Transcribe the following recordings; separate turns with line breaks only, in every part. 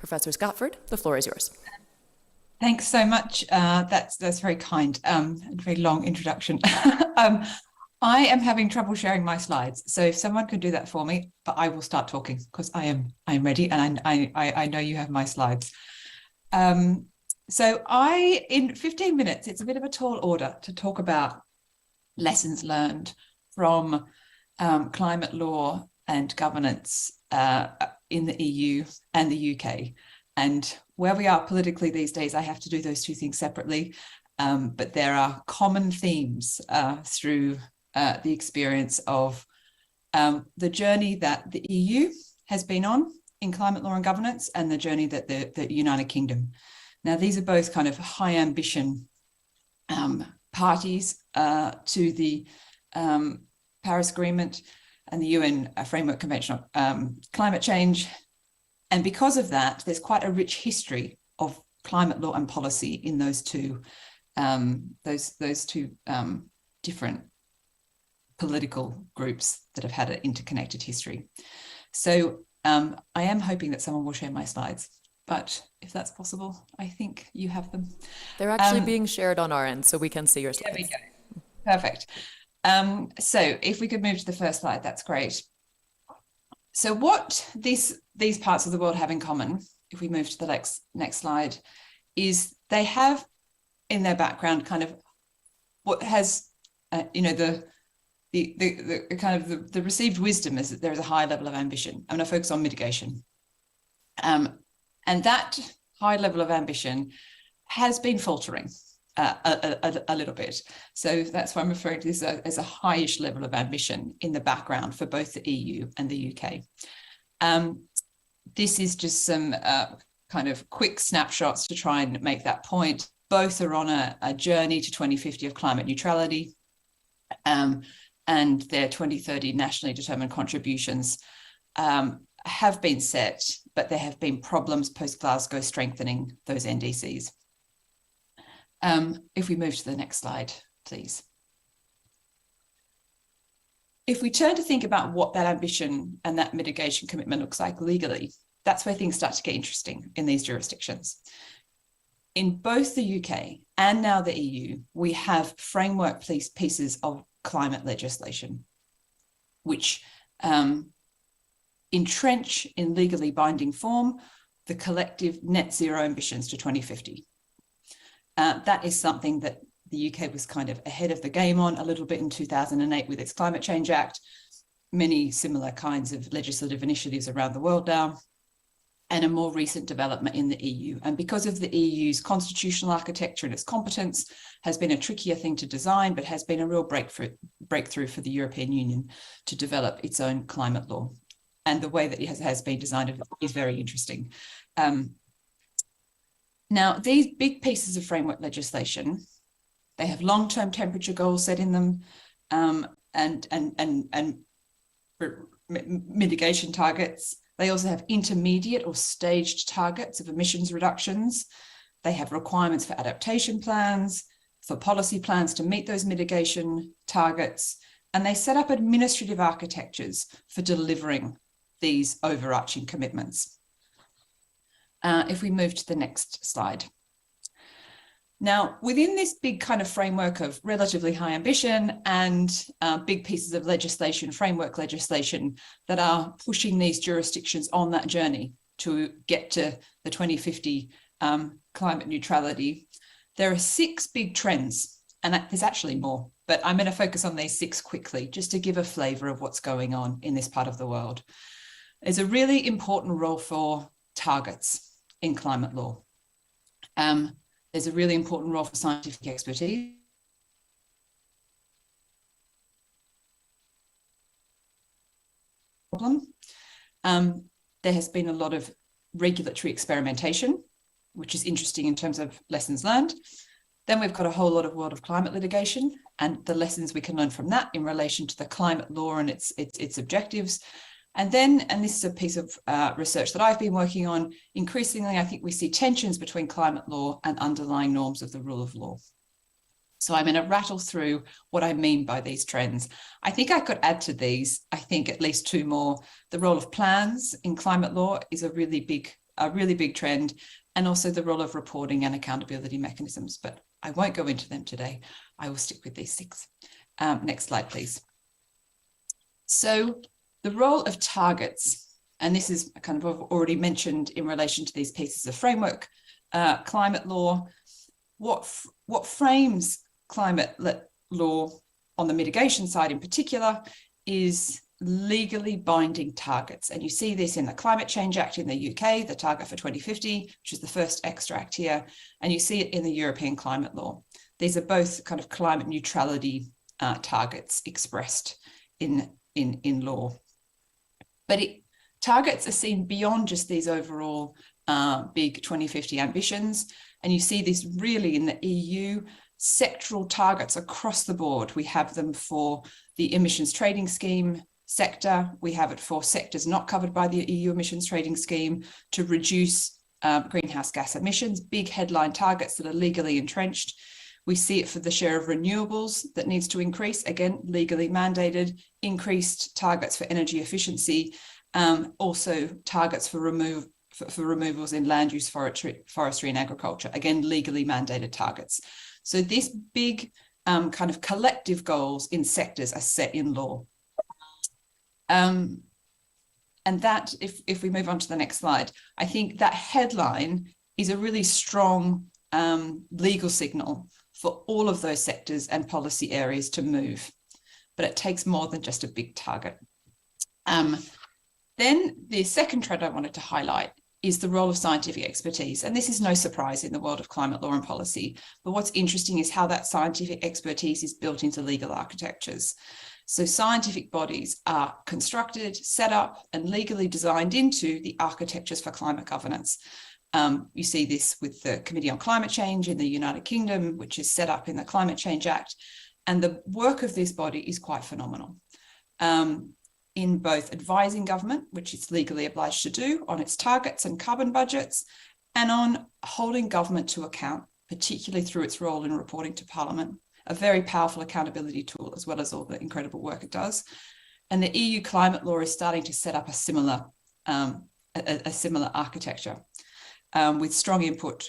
Professor Scotford, the floor is yours.
Thanks so much. That's very kind and very long introduction. I am having trouble sharing my slides, so if someone could do that for me, but I will start talking because I am ready and I know you have my slides. So in 15 minutes, it's a bit of a tall order to talk about lessons learned from climate law and governance in the EU and the UK. And where we are politically these days, I have to do those two things separately. But there are common themes through the experience of the journey that the EU has been on in climate law and governance and the journey that the United Kingdom. Now, these are both kind of high ambition parties to the Paris Agreement and the UN Framework Convention on Climate Change. And because of that, there's quite a rich history of climate law and policy in those two different political groups that have had an interconnected history. So I am hoping that someone will share my slides, but if that's possible, I think you have them.
They're actually being shared on our end, so we can see your slides.
There we go. Perfect. So if we could move to the first slide, that's great. So what these parts of the world have in common, if we move to the next slide, is they have in their background kind of what has, the kind of the received wisdom is that there is a high level of ambition. I'm going to focus on mitigation. And that high level of ambition has been faltering a little bit. So that's why I'm referring to this as a highish level of ambition in the background for both the EU and the UK. This is just some kind of quick snapshots to try and make that point. Both are on a journey to 2050 of climate neutrality, and their 2030 nationally determined contributions have been set, but there have been problems post-Glasgow strengthening those NDCs. If we move to the next slide, please. If we turn to think about what that ambition and that mitigation commitment looks like legally, that's where things start to get interesting in these jurisdictions. In both the UK and now the EU, we have framework pieces of climate legislation, which entrench in legally binding form the collective net zero ambitions to 2050. That is something that the UK was kind of ahead of the game on a little bit in 2008 with its Climate Change Act, many similar kinds of legislative initiatives around the world now, and a more recent development in the EU. And because of the EU's constitutional architecture and its competence, has been a trickier thing to design, but has been a real breakthrough for the European Union to develop its own climate law. And the way that it has been designed is very interesting. Now, these big pieces of framework legislation, they have long-term temperature goals set in them, and mitigation targets. They also have intermediate or staged targets of emissions reductions. They have requirements for adaptation plans, for policy plans to meet those mitigation targets, and they set up administrative architectures for delivering these overarching commitments. If we move to the next slide. Now, within this big kind of framework of relatively high ambition and big pieces of legislation, framework legislation that are pushing these jurisdictions on that journey to get to the 2050 climate neutrality, there are 6 big trends, and there's actually more, but I'm going to focus on these 6 quickly, just to give a flavor of what's going on in this part of the world. There's a really important role for targets in climate law. There's a really important role for scientific expertise. There has been a lot of regulatory experimentation, which is interesting in terms of lessons learned. Then we've got a whole lot of world of climate litigation and the lessons we can learn from that in relation to the climate law and its objectives. And then, and this is a piece of research that I've been working on, increasingly, I think we see tensions between climate law and underlying norms of the rule of law. So I'm going to rattle through what I mean by these trends. I think I could add to these, I think at least 2 more. The role of plans in climate law is a really big a really big trend, and also the role of reporting and accountability mechanisms. But I won't go into them today. I will stick with these 6. Next slide, please. So the role of targets, and this is kind of already mentioned in relation to these pieces of framework, climate law. What frames climate law on the mitigation side in particular is legally binding targets. And you see this in the Climate Change Act in the UK, the target for 2050, which is the first extract here. And you see it in the European climate law. These are both kind of climate neutrality targets expressed in law. But targets are seen beyond just these overall big 2050 ambitions. And you see this really in the EU, sectoral targets across the board. We have them for the emissions trading scheme sector. We have it for sectors not covered by the EU emissions trading scheme to reduce greenhouse gas emissions, big headline targets that are legally entrenched. We see it for the share of renewables that needs to increase, again, legally mandated, increased targets for energy efficiency, also targets for removals in land use, forestry and agriculture, again, legally mandated targets. So these big kind of collective goals in sectors are set in law. And that, if we move on to the next slide, I think that headline is a really strong legal signal for all of those sectors and policy areas to move. But it takes more than just a big target. Then the second trend I wanted to highlight is the role of scientific expertise. And this is no surprise in the world of climate law and policy. But what's interesting is how that scientific expertise is built into legal architectures. So scientific bodies are constructed, set up, and legally designed into the architectures for climate governance. You see this with the Committee on Climate Change in the United Kingdom, which is set up in the Climate Change Act. And the work of this body is quite phenomenal. In both advising government, which it's legally obliged to do on its targets and carbon budgets, and on holding government to account, particularly through its role in reporting to Parliament, a very powerful accountability tool, as well as all the incredible work it does. And the EU climate law is starting to set up a similar architecture with strong input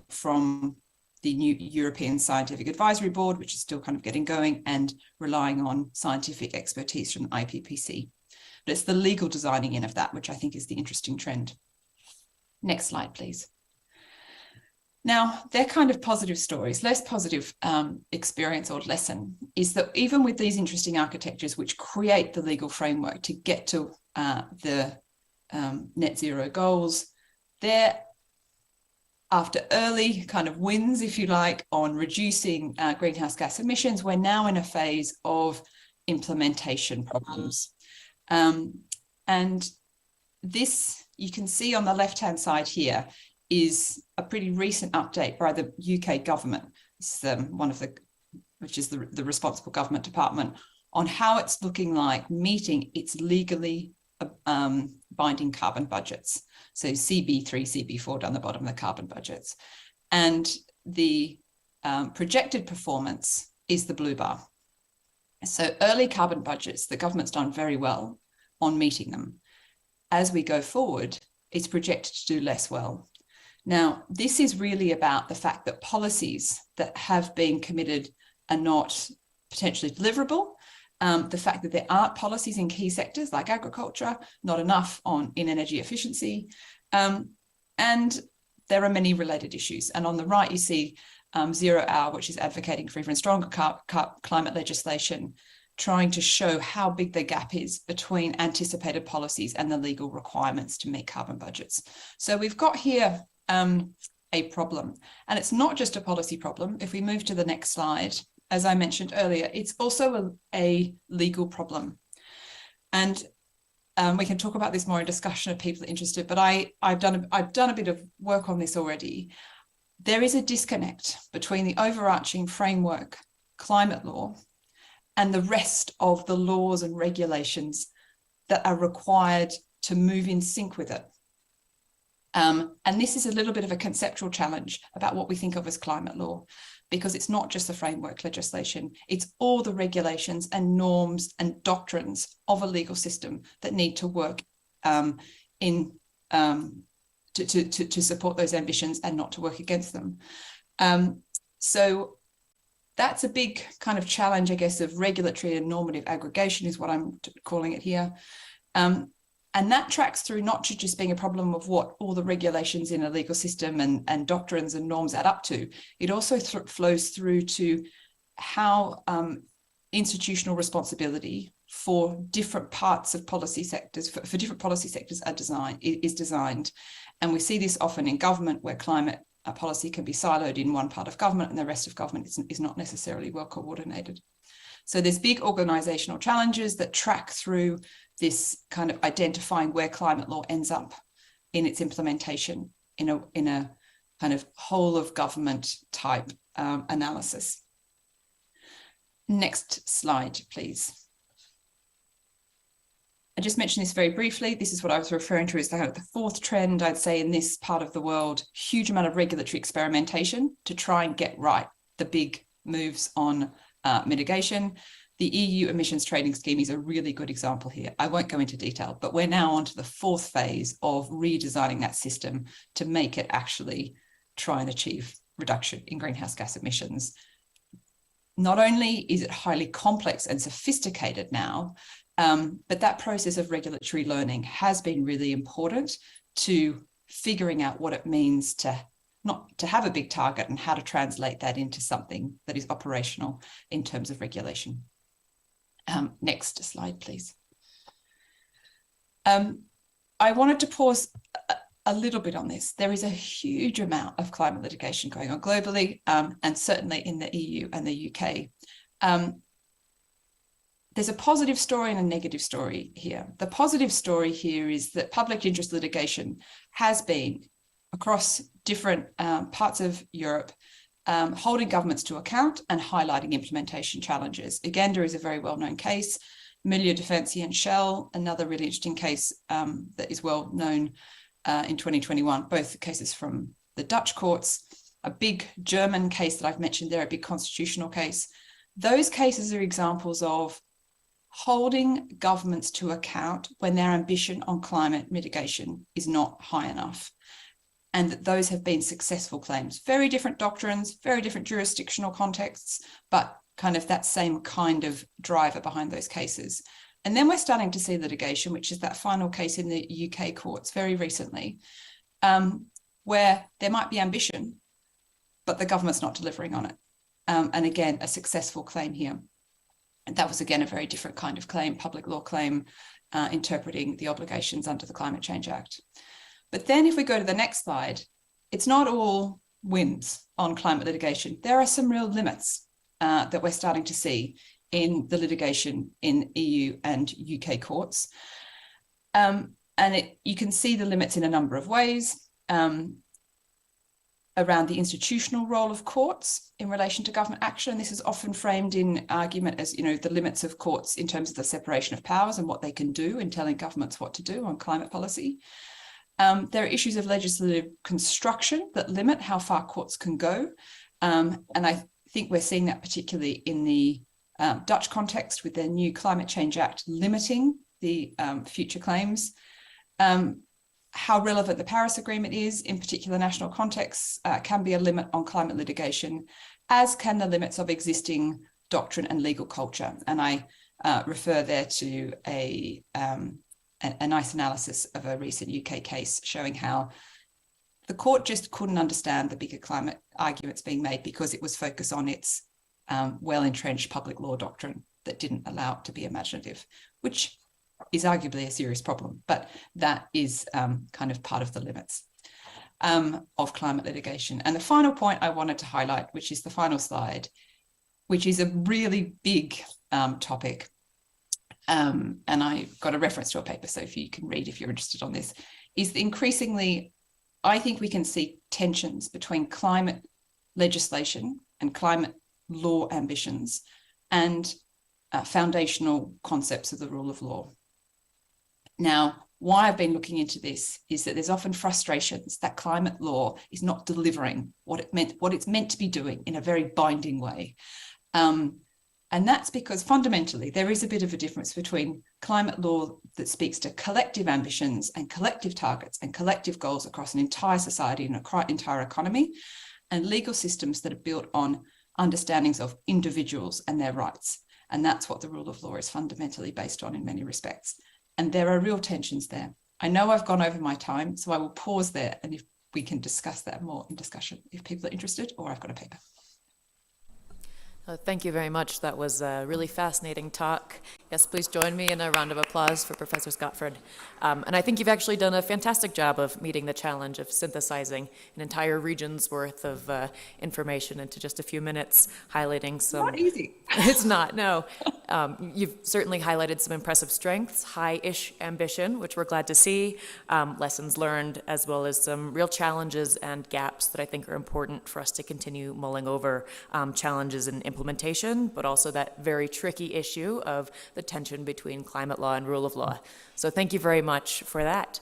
from the new European Scientific Advisory Board, which is still kind of getting going, and relying on scientific expertise from the IPPC. But it's the legal designing in of that, which I think is the interesting trend. Next slide, please. Now, they're kind of positive stories. Less positive experience or lesson is that even with these interesting architectures, which create the legal framework to get to the net zero goals, they're after early kind of wins, if you like, on reducing greenhouse gas emissions, we're now in a phase of implementation problems. And this, you can see on the left-hand side here, is a pretty recent update by the UK government. It's which is the responsible government department, on how it's looking like meeting its legally binding carbon budgets. So CB3, CB4 down the bottom of the carbon budgets. And the projected performance is the blue bar. So early carbon budgets, the government's done very well on meeting them. As we go forward, it's projected to do less well. Now, this is really about the fact that policies that have been committed are not potentially deliverable. The fact that there aren't policies in key sectors like agriculture, not enough in energy efficiency, and there are many related issues. And on the right, you see 0 Hour, which is advocating for even stronger climate legislation, trying to show how big the gap is between anticipated policies and the legal requirements to meet carbon budgets. So we've got here a problem, and it's not just a policy problem. If we move to the next slide, as I mentioned earlier, it's also a legal problem. And we can talk about this more in discussion if people are interested, but I've done a bit of work on this already. There is a disconnect between the overarching framework, climate law, and the rest of the laws and regulations that are required to move in sync with it. And this is a little bit of a conceptual challenge about what we think of as climate law, because it's not just the framework legislation, it's all the regulations and norms and doctrines of a legal system that need to work to to support those ambitions and not to work against them. So that's a big kind of challenge, I guess, of regulatory and normative aggregation is what I'm calling it here. And that tracks through not to just being a problem of what all the regulations in a legal system and doctrines and norms add up to. It also flows through to how institutional responsibility for different parts of policy sectors, for different policy sectors is designed. And we see this often in government, where climate policy can be siloed in one part of government and the rest of government is not necessarily well coordinated. So there's big organizational challenges that track through this kind of identifying where climate law ends up in its implementation in a kind of whole of government type analysis. Next slide, please. I just mentioned this very briefly. This is what I was referring to as the fourth trend, I'd say, in this part of the world. Huge amount of regulatory experimentation to try and get right the big moves on mitigation. The EU emissions trading scheme is a really good example here. I won't go into detail, but we're now on to the fourth phase of redesigning that system to make it actually try and achieve reduction in greenhouse gas emissions. Not only is it highly complex and sophisticated now, but that process of regulatory learning has been really important to figuring out what it means to have a big target and how to translate that into something that is operational in terms of regulation. Next slide, please. I wanted to pause a little bit on this. There is a huge amount of climate litigation going on globally, and certainly in the EU and the UK. There's a positive story and a negative story here. The positive story here is that public interest litigation has been across different parts of Europe, holding governments to account and highlighting implementation challenges. Uganda is a very well-known case. Milieu Defensie and Shell, another really interesting case that is well known in 2021, both cases from the Dutch courts. A big German case that I've mentioned there, a big constitutional case. Those cases are examples of holding governments to account when their ambition on climate mitigation is not high enough. And that those have been successful claims. Very different doctrines, very different jurisdictional contexts, but kind of that same kind of driver behind those cases. And then we're starting to see litigation, which is that final case in the UK courts very recently, where there might be ambition, but the government's not delivering on it. And again, a successful claim here. And that was, again, a very different kind of claim, public law claim, interpreting the obligations under the Climate Change Act. But then if we go to the next slide, it's not all wins on climate litigation. There are some real limits that we're starting to see in the litigation in EU and UK courts. And you can see the limits in a number of ways. Around the institutional role of courts in relation to government action. This is often framed in argument as, the limits of courts in terms of the separation of powers and what they can do in telling governments what to do on climate policy. There are issues of legislative construction that limit how far courts can go. And I think we're seeing that particularly in the Dutch context with their new Climate Change Act limiting the future claims. How relevant the Paris Agreement is in particular national contexts can be a limit on climate litigation, as can the limits of existing doctrine and legal culture. And I refer there to a nice analysis of a recent UK case showing how the court just couldn't understand the bigger climate arguments being made because it was focused on its well-entrenched public law doctrine that didn't allow it to be imaginative, which is arguably a serious problem, but that is kind of part of the limits of climate litigation. And the final point I wanted to highlight, which is the final slide, which is a really big topic. And I got a reference to a paper, so if you can read if you're interested on this, is increasingly, I think we can see tensions between climate legislation and climate law ambitions and foundational concepts of the rule of law. Now, why I've been looking into this is that there's often frustrations that climate law is not delivering what it's meant to be doing in a very binding way. And that's because fundamentally there is a bit of a difference between climate law that speaks to collective ambitions and collective targets and collective goals across an entire society and an entire economy, and legal systems that are built on understandings of individuals and their rights. And that's what the rule of law is fundamentally based on in many respects. And there are real tensions there. I know I've gone over my time, so I will pause there, and if we can discuss that more in discussion if people are interested, or I've got a paper.
Thank you very much. That was a really fascinating talk. Yes, please join me in a round of applause for Professor Scotford. And I think you've actually done a fantastic job of meeting the challenge of synthesizing an entire region's worth of information into just a few minutes, highlighting some...
Not easy.
It's not, no. You've certainly highlighted some impressive strengths, high-ish ambition, which we're glad to see, lessons learned, as well as some real challenges and gaps that I think are important for us to continue mulling over, challenges in implementation, but also that very tricky issue of the tension between climate law and rule of law. So thank you very much for that.